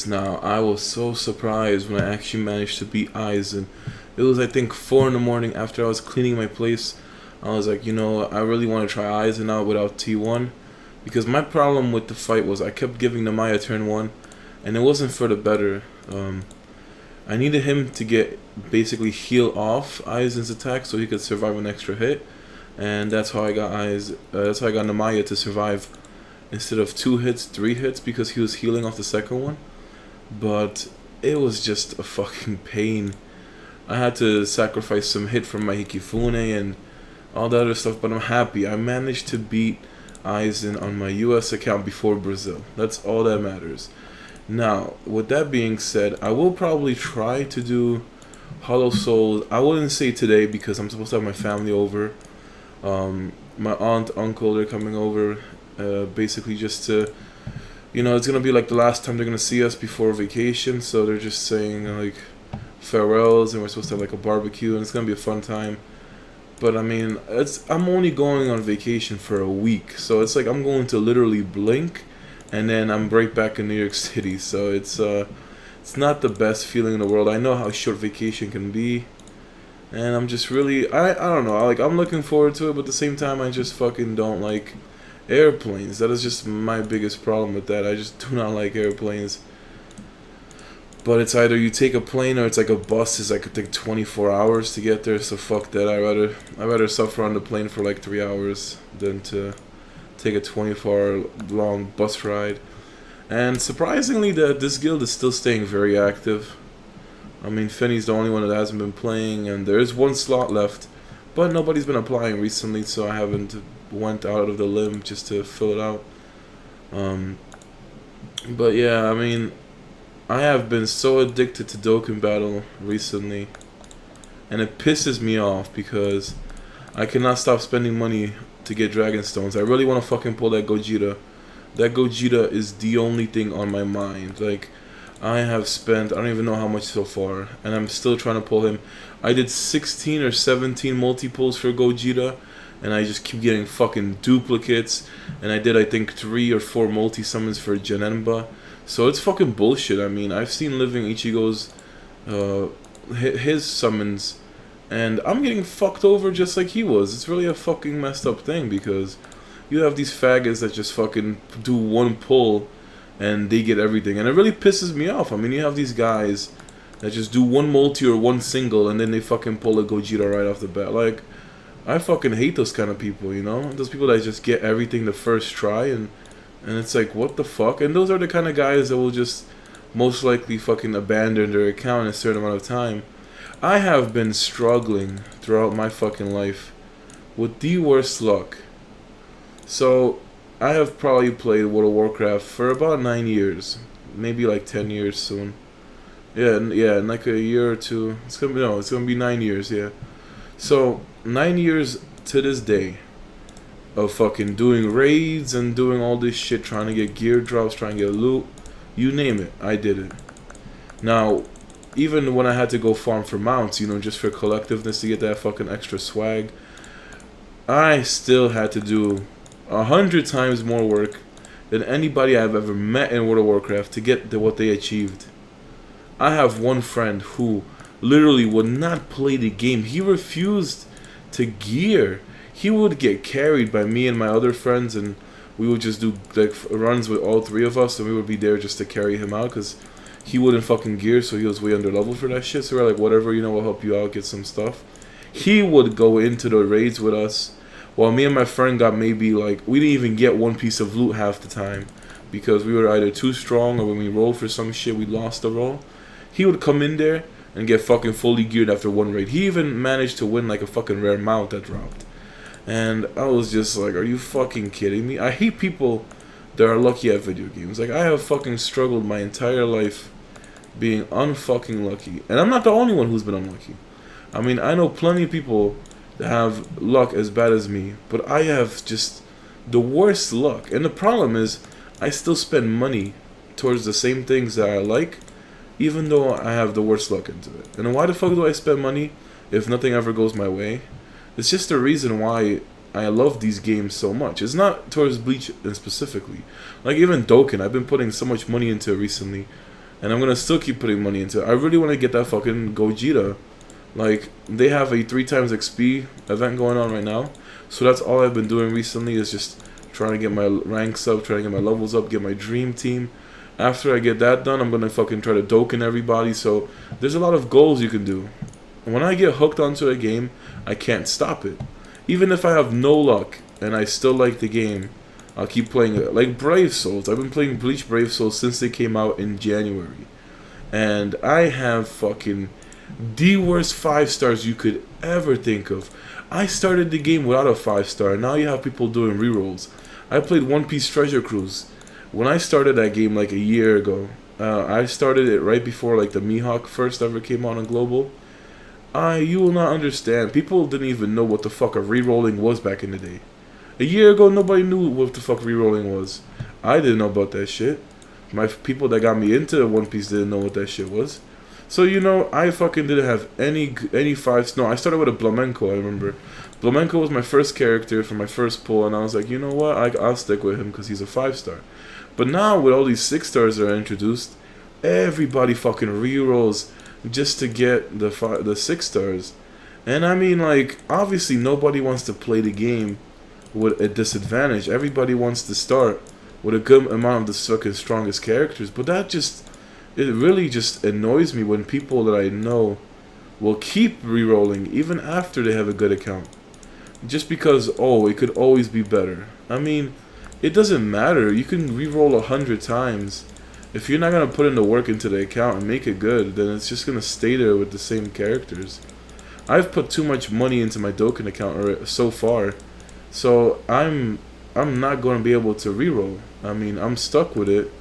Now, I was so surprised when I actually managed to beat Aizen. It was, I think, 4 in the morning after I was cleaning my place. I was like, I really want to try Aizen out without T1. Because my problem with the fight was I kept giving Namaya turn 1, and it wasn't for the better. I needed him to get basically heal off Aizen's attack so he could survive an extra hit. And that's how I got that's how I got Namaya to survive instead of 2 hits, 3 hits, because he was healing off the second one. But it was just a fucking pain. I had to sacrifice some hit from my Hikifune and all the other stuff, but I'm happy. I managed to beat Aizen on my US account before Brazil. That's all that matters. Now, with that being said, I will probably try to do Hollow Souls. I wouldn't say today because I'm supposed to have my family over. My aunt, uncle, they're coming over basically just to, it's gonna be like the last time they're gonna see us before vacation, so they're just saying like farewells, and we're supposed to have like a barbecue, and it's gonna be a fun time. But I mean, I'm only going on vacation for a week, so it's like I'm going to literally blink, and then I'm right back in New York City. So it's not the best feeling in the world. I know how short vacation can be, and I'm just really I don't know. I'm looking forward to it, but at the same time, I just fucking don't like airplanes. That is just my biggest problem with that. I just do not like airplanes. But it's either you take a plane or it's like a bus. It's like I think 24 hours to get there. So fuck that. I rather suffer on the plane for like 3 hours than to take a 24-hour long bus ride. And surprisingly, this guild is still staying very active. I mean, Finney's the only one that hasn't been playing, and there is 1 slot left, but nobody's been applying recently, so I haven't went out of the limb just to fill it out. But yeah, I mean, I have been so addicted to Dokkan Battle recently, and it pisses me off because I cannot stop spending money to get Dragon Stones. I really want to fucking pull that Gogeta. That Gogeta is the only thing on my mind. Like, I have spent, I don't even know how much so far, and I'm still trying to pull him. I did 16 or 17 multi-pulls for Gogeta, and I just keep getting fucking duplicates, and I did, I think, 3 or 4 multi-summons for Janemba. So it's fucking bullshit. I mean, I've seen Living Ichigo's, his summons, and I'm getting fucked over just like he was. It's really a fucking messed up thing, because you have these faggots that just fucking do 1 pull, and they get everything, and it really pisses me off. I mean, you have these guys that just do 1 multi or 1 single, and then they fucking pull a Gogeta right off the bat. Like, I fucking hate those kind of people, Those people that just get everything the first try, and it's like, what the fuck? And those are the kind of guys that will just most likely fucking abandon their account in a certain amount of time. I have been struggling throughout my fucking life with the worst luck. So, I have probably played World of Warcraft for about 9 years. Maybe like 10 years soon. Yeah, in like a year or 2. It's gonna be 9 years, yeah. So, 9 years to this day of fucking doing raids and doing all this shit, trying to get gear drops, trying to get loot. You name it, I did it. Now, even when I had to go farm for mounts, just for collectiveness to get that fucking extra swag, I still had to do 100 times more work than anybody I've ever met in World of Warcraft to get what they achieved. I have one friend who literally would not play the game. He refused to gear. He would get carried by me and my other friends, and we would just do like runs with all 3 of us, and we would be there just to carry him out because he wouldn't fucking gear, so he was way under level for that shit. So we're like, whatever, we'll help you out, get some stuff. He would go into the raids with us, while me and my friend got maybe like, we didn't even get 1 piece of loot half the time because we were either too strong, or when we rolled for some shit we lost the roll. He would come in there and get fucking fully geared after 1 raid. He even managed to win like a fucking rare mount that dropped. And I was just like, are you fucking kidding me? I hate people that are lucky at video games. Like, I have fucking struggled my entire life being unfucking lucky. And I'm not the only one who's been unlucky. I mean, I know plenty of people that have luck as bad as me, but I have just the worst luck. And the problem is, I still spend money towards the same things that I like, even though I have the worst luck into it. And why the fuck do I spend money if nothing ever goes my way? It's just the reason why I love these games so much. It's not towards Bleach specifically. Like, even Dokkan, I've been putting so much money into it recently. and I'm gonna still keep putting money into it. I really want to get that fucking Gogeta. Like, they have a 3 times XP event going on right now, so that's all I've been doing recently is just trying to get my ranks up, trying to get my levels up, get my dream team. After I get that done, I'm gonna fucking try to Doken everybody. So there's a lot of goals you can do. And when I get hooked onto a game, I can't stop it. Even if I have no luck and I still like the game, I'll keep playing it. Like Brave Souls, I've been playing Bleach Brave Souls since they came out in January, and I have fucking the worst 5 stars you could ever think of. I started the game without a 5-star. Now you have people doing rerolls. I played One Piece Treasure Cruise. When I started that game like a year ago, I started it right before like the Mihawk first ever came out on Global. You will not understand. People didn't even know what the fuck a rerolling was back in the day. A year ago, nobody knew what the fuck rerolling was. I didn't know about that shit. My people that got me into One Piece didn't know what that shit was. So, you know, I fucking didn't have any 5. No, I started with a Flamenco, I remember. Flamenco was my first character for my first pull, and I was like, you know what, I'll stick with him because he's a 5-star. But now, with all these 6 stars that are introduced, everybody fucking rerolls just to get the 6 stars. And I mean, like, obviously nobody wants to play the game with a disadvantage. Everybody wants to start with a good amount of the fucking strongest characters. But that just, it really just annoys me when people that I know will keep rerolling even after they have a good account. Just because, oh, it could always be better. I mean, it doesn't matter. You can reroll 100 times. If you're not going to put in the work into the account and make it good, then it's just going to stay there with the same characters. I've put too much money into my Doken account so far, so I'm not going to be able to reroll. I mean, I'm stuck with it.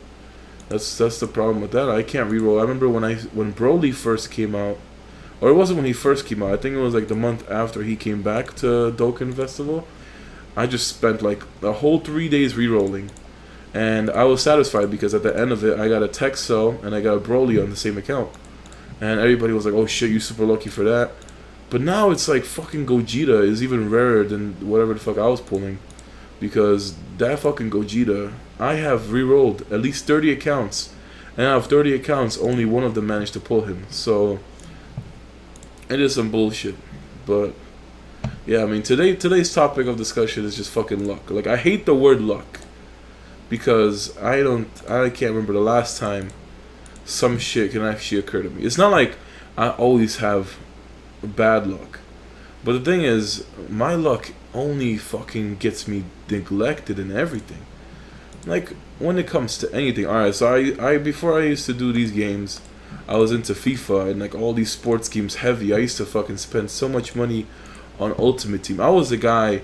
That's the problem with that. I can't reroll. I remember when Broly first came out, or it wasn't when he first came out. I think it was like the month after he came back to Doken Festival. I just spent like a whole 3 days rerolling, and I was satisfied because at the end of it, I got a Texel and I got a Broly on the same account, and everybody was like, "Oh shit, you super lucky for that." But now it's like fucking Gogeta is even rarer than whatever the fuck I was pulling, because that fucking Gogeta, I have rerolled at least 30 accounts, and out of 30 accounts, only one of them managed to pull him. So it is some bullshit, but. Yeah, I mean, today's topic of discussion is just fucking luck. Like, I hate the word luck, because I can't remember the last time some shit can actually occur to me. It's not like I always have bad luck, but the thing is, my luck only fucking gets me neglected in everything. Like, when it comes to anything. Alright, so I before I used to do these games, I was into FIFA and like all these sports games heavy. I used to fucking spend so much money on Ultimate Team. I was the guy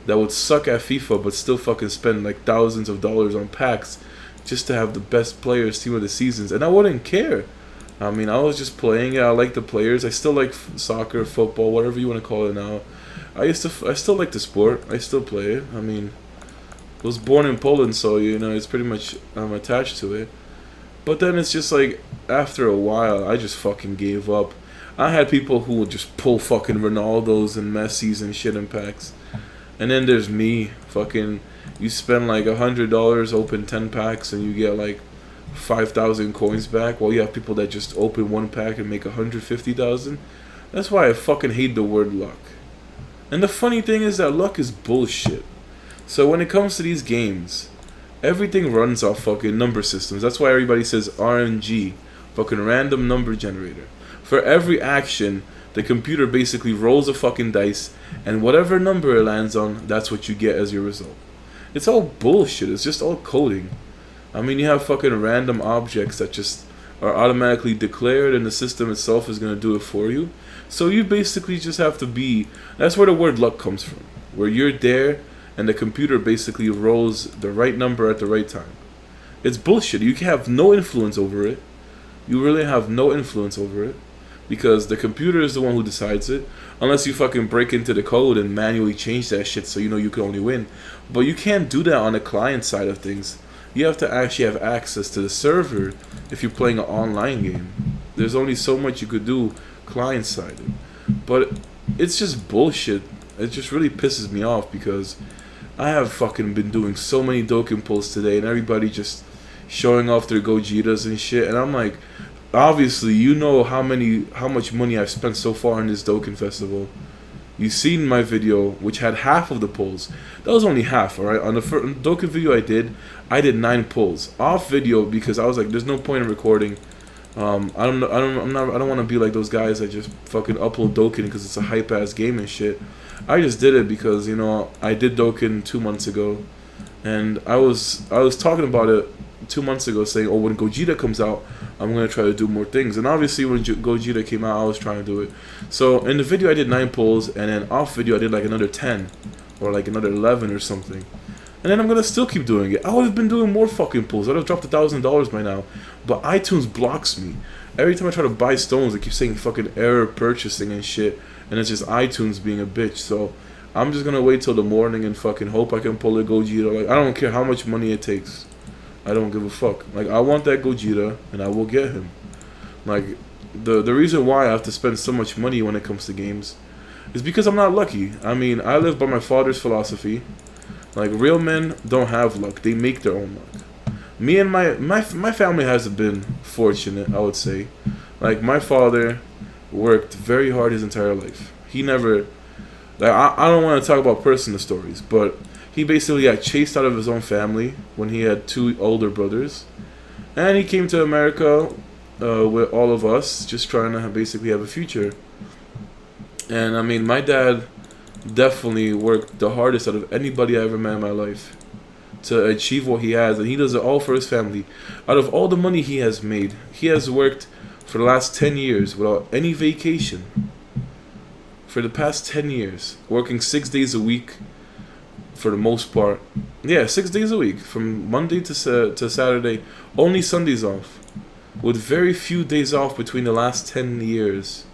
that would suck at FIFA but still fucking spend like thousands of dollars on packs just to have the best players team of the seasons, and I wouldn't care. I mean, I was just playing it. I like the players. I still like soccer, football, whatever you want to call it now. I still like the sport. I still play it. I mean, I was born in Poland, so you know it's pretty much I'm attached to it. But then it's just like after a while, I just fucking gave up. I had people who would just pull fucking Ronaldos and Messis and shit in packs. And then there's me, fucking, you spend like $100, open 10 packs, and you get like 5,000 coins back, while you have people that just open 1 pack and make 150,000. That's why I fucking hate the word luck. And the funny thing is that luck is bullshit. So when it comes to these games, everything runs off fucking number systems. That's why everybody says RNG, fucking random number generator. For every action, the computer basically rolls a fucking dice, and whatever number it lands on, that's what you get as your result. It's all bullshit. It's just all coding. I mean, you have fucking random objects that just are automatically declared, and the system itself is going to do it for you. So you basically just have to be... That's where the word luck comes from. Where you're there, and the computer basically rolls the right number at the right time. It's bullshit. You have no influence over it. You really have no influence over it, because the computer is the one who decides it, unless you fucking break into the code and manually change that shit so you know you can only win. But you can't do that on the client side of things. You have to actually have access to the server if you're playing an online game. There's only so much you could do client-sided. But it's just bullshit. It just really pisses me off, because I have fucking been doing so many Doken pulls today, and everybody just showing off their Gojitas and shit, and I'm like, obviously, you know how much money I've spent so far in this Dokkan Festival. You seen my video, which had half of the pulls. That was only half, alright? On the first Dokkan video I did 9 pulls off video because I was like, there's no point in recording. I don't want to be like those guys that just fucking upload Dokkan because it's a hype ass game and shit. I just did it because, you know, I did Dokkan 2 months ago, and I was talking about it 2 months ago, saying, oh, when Gogeta comes out, I'm gonna try to do more things. And obviously, when Gogeta came out, I was trying to do it. So in the video, I did 9 pulls, and then off video, I did like another 10 or like another 11 or something. And then I'm gonna still keep doing it. I would have been doing more fucking pulls. I'd have dropped $1,000 by now. But iTunes blocks me. Every time I try to buy stones, they keep saying fucking error purchasing and shit. And it's just iTunes being a bitch. So I'm just gonna wait till the morning and fucking hope I can pull a Gogeta. Like, I don't care how much money it takes. I don't give a fuck. Like, I want that Gogeta, and I will get him. Like, the reason why I have to spend so much money when it comes to games is because I'm not lucky. I mean, I live by my father's philosophy. Like, real men don't have luck. They make their own luck. Me and my family hasn't been fortunate, I would say. Like, my father worked very hard his entire life. He never... Like, I don't want to talk about personal stories, but he basically got chased out of his own family when he had 2 older brothers. And he came to America with all of us, just trying to basically have a future. And, I mean, my dad definitely worked the hardest out of anybody I ever met in my life to achieve what he has, and he does it all for his family. Out of all the money he has made, he has worked for the last 10 years without any vacation. For the past 10 years, working 6 days a week for the most part. Yeah, 6 days a week, from Monday to Saturday, only Sundays off, with very few days off between the last 10 years.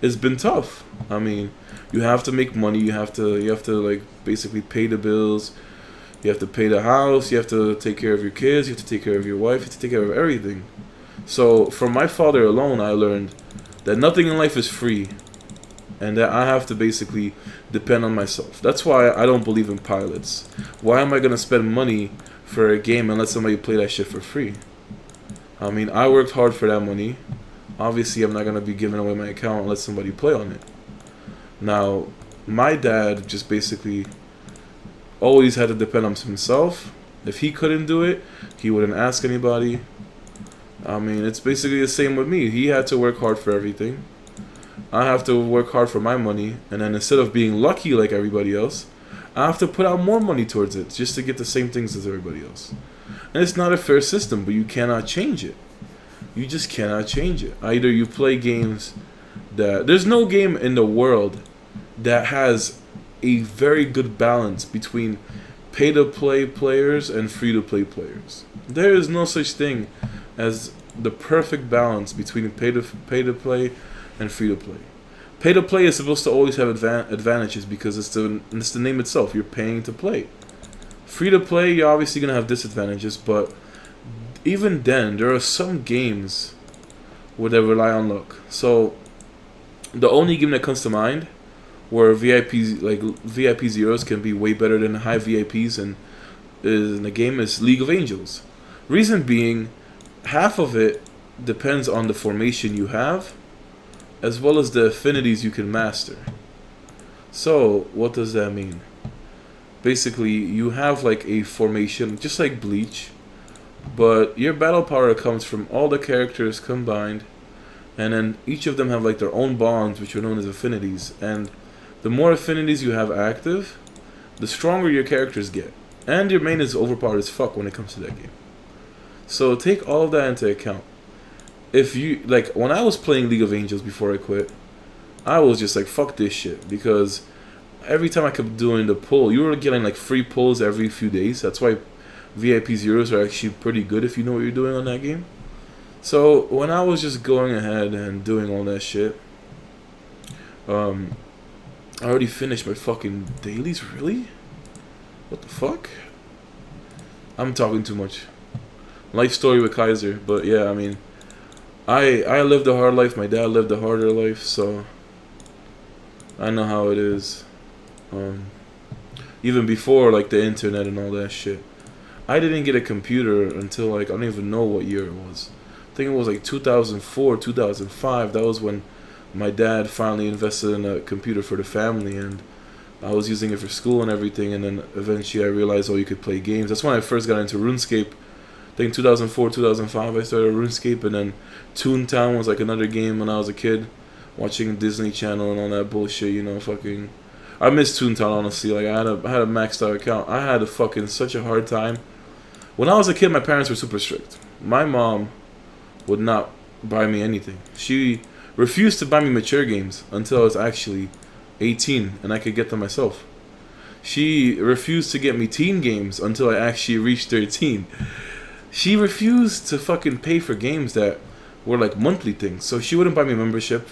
It's been tough. I mean, you have to make money. You have to like basically pay the bills. You have to pay the house. You have to take care of your kids. You have to take care of your wife. You have to take care of everything. So from my father alone, I learned that nothing in life is free, and that I have to basically depend on myself. That's why I don't believe in pilots. Why am I gonna spend money for a game and let somebody play that shit for free? I mean, I worked hard for that money. Obviously, I'm not gonna be giving away my account and let somebody play on it. Now, my dad just basically always had to depend on himself. If he couldn't do it, he wouldn't ask anybody. I mean, it's basically the same with me. He had to work hard for everything. I have to work hard for my money, and then instead of being lucky like everybody else, I have to put out more money towards it just to get the same things as everybody else. And it's not a fair system, but you cannot change it. You just cannot change it. Either you play games that... There's no game in the world that has a very good balance between pay-to-play players and free-to-play players. There is no such thing as the perfect balance between pay-to-play and free-to-play. Pay-to-play is supposed to always have advantages because it's the name itself. You're paying to play. Free-to-play, you're obviously going to have disadvantages, but even then, there are some games where they rely on luck. So, the only game that comes to mind where VIPs, like VIP zeros, can be way better than high VIPs in the game is League of Angels. Reason being, half of it depends on the formation you have, as well as the affinities you can master. So, what does that mean? Basically, you have like a formation, just like Bleach, but your battle power comes from all the characters combined, and then each of them have like their own bonds, which are known as affinities, and the more affinities you have active, the stronger your characters get. And your main is overpowered as fuck when it comes to that game. So take all of that into account. If you, like, when I was playing League of Angels before I quit, I was just like, fuck this shit, because every time I kept doing the pull, you were getting like free pulls every few days. That's why VIP zeros are actually pretty good if you know what you're doing on that game. So when I was just going ahead and doing all that shit, I already finished my fucking dailies. Really? What the fuck? I'm talking too much. Life story with Kaizer. But yeah, I mean, I lived a hard life. My dad lived a harder life, so I know how it is. Even before like the internet and all that shit, I didn't get a computer until like I don't even know what year it was. I think it was like 2004, 2005. That was when my dad finally invested in a computer for the family, and I was using it for school and everything. And then eventually I realized, oh, you could play games. That's when I first got into RuneScape. I think 2004, 2005 I started RuneScape, and then Toontown was like another game when I was a kid, watching Disney Channel and all that bullshit, you know, fucking. I miss Toontown, honestly. Like, I had a maxed out account. I had such a hard time. When I was a kid, my parents were super strict. My mom would not buy me anything. She refused to buy me mature games until I was actually 18 and I could get them myself. She refused to get me teen games until I actually reached 13. She refused to fucking pay for games that were like monthly things. So she wouldn't buy me a membership.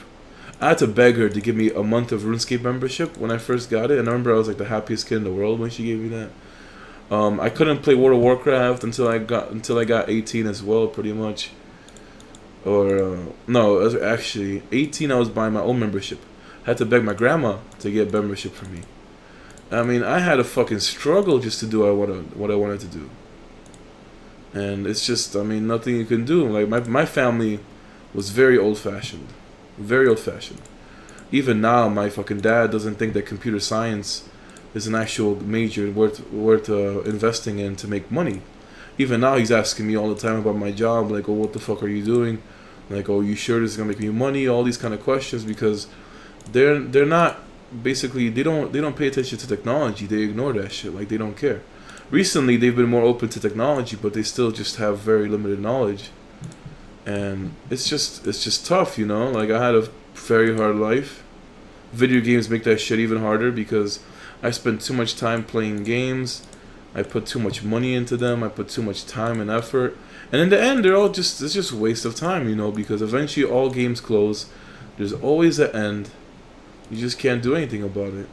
I had to beg her to give me a month of RuneScape membership when I first got it. And I remember I was like the happiest kid in the world when she gave me that. I couldn't play World of Warcraft until I got 18 as well, pretty much. Or no, it was actually 18. I was buying my own membership. I had to beg my grandma to get membership for me. I mean, I had a fucking struggle just to do what I wanted to do. And it's just, I mean, nothing you can do. Like my family was very old-fashioned, very old-fashioned. Even now, my fucking dad doesn't think that computer science is an actual major worth investing in to make money. Even now, he's asking me all the time about my job, like, oh, what the fuck are you doing? Like, oh, you sure this is gonna make me money? All these kind of questions, because they're not, basically, they don't pay attention to technology. They ignore that shit, like they don't care. Recently, they've been more open to technology, but they still just have very limited knowledge, and it's just tough, you know. Like, I had a very hard life. Video games make that shit even harder because I spent too much time playing games. I put too much money into them. I put too much time and effort, and in the end, it's just a waste of time, you know. Because eventually, all games close. There's always an end. You just can't do anything about it.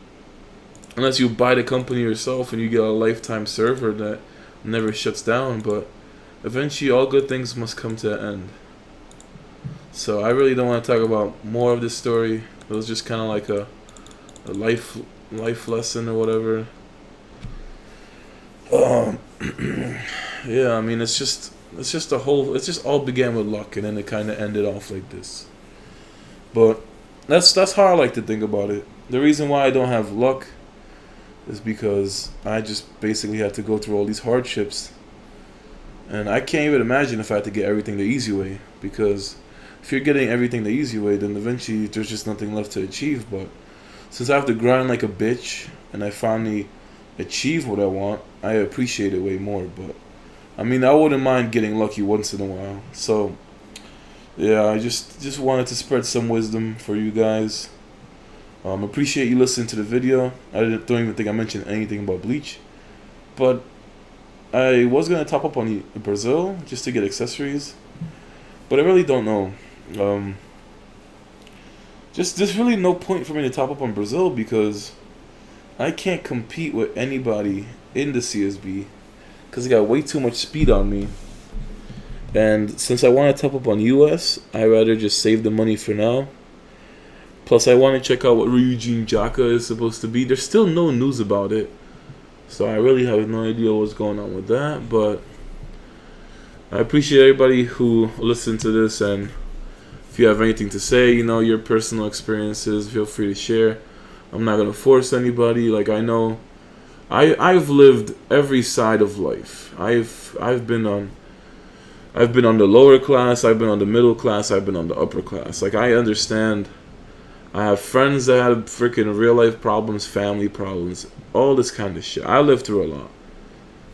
Unless you buy the company yourself and you get a lifetime server that never shuts down. But eventually all good things must come to an end. So I really don't want to talk about more of this story. It was just kind of like a life lesson or whatever. Yeah, I mean, it's just all began with luck, and then it kind of ended off like this. But that's how I like to think about it. The reason why I don't have luck is because I just basically had to go through all these hardships, and I can't even imagine if I had to get everything the easy way. Because if you're getting everything the easy way, then eventually there's just nothing left to achieve. But since I have to grind like a bitch, and I finally achieve what I want, I appreciate it way more. But I mean, I wouldn't mind getting lucky once in a while. So yeah, I just wanted to spread some wisdom for you guys. Appreciate you listening to the video. I don't even think I mentioned anything about Bleach, but I was gonna top up on Brazil just to get accessories, but I really don't know. There's really no point for me to top up on Brazil because I can't compete with anybody in the CSB because I got way too much speed on me. And since I want to top up on US, I'd rather just save the money for now. Plus, I want to check out what Ryujin Jaka is supposed to be. There's still no news about it, so I really have no idea what's going on with that. But I appreciate everybody who listened to this, and if you have anything to say, you know, your personal experiences, feel free to share. I'm not gonna force anybody. Like, I know, I've lived every side of life. I've been on the lower class. I've been on the middle class. I've been on the upper class. Like, I understand. I have friends that had freaking real life problems, family problems, all this kind of shit. I lived through a lot.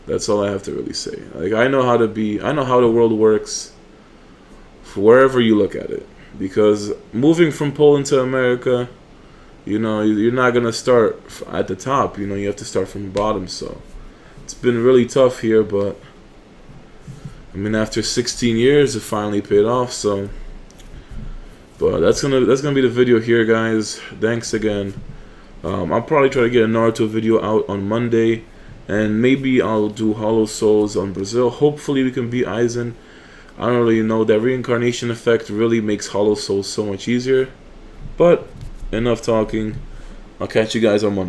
That's all I have to really say. Like, I know how the world works wherever you look at it. Because moving from Poland to America, you know, you're not going to start at the top. You know, you have to start from the bottom. So it's been really tough here, but I mean, after 16 years, it finally paid off. So, but that's gonna be the video here, guys. Thanks again. I'll probably try to get a Naruto video out on Monday, and maybe I'll do Hollow Souls on Brazil. Hopefully we can beat Aizen. I don't really know. That reincarnation effect really makes Hollow Souls so much easier. But enough talking. I'll catch you guys on Monday.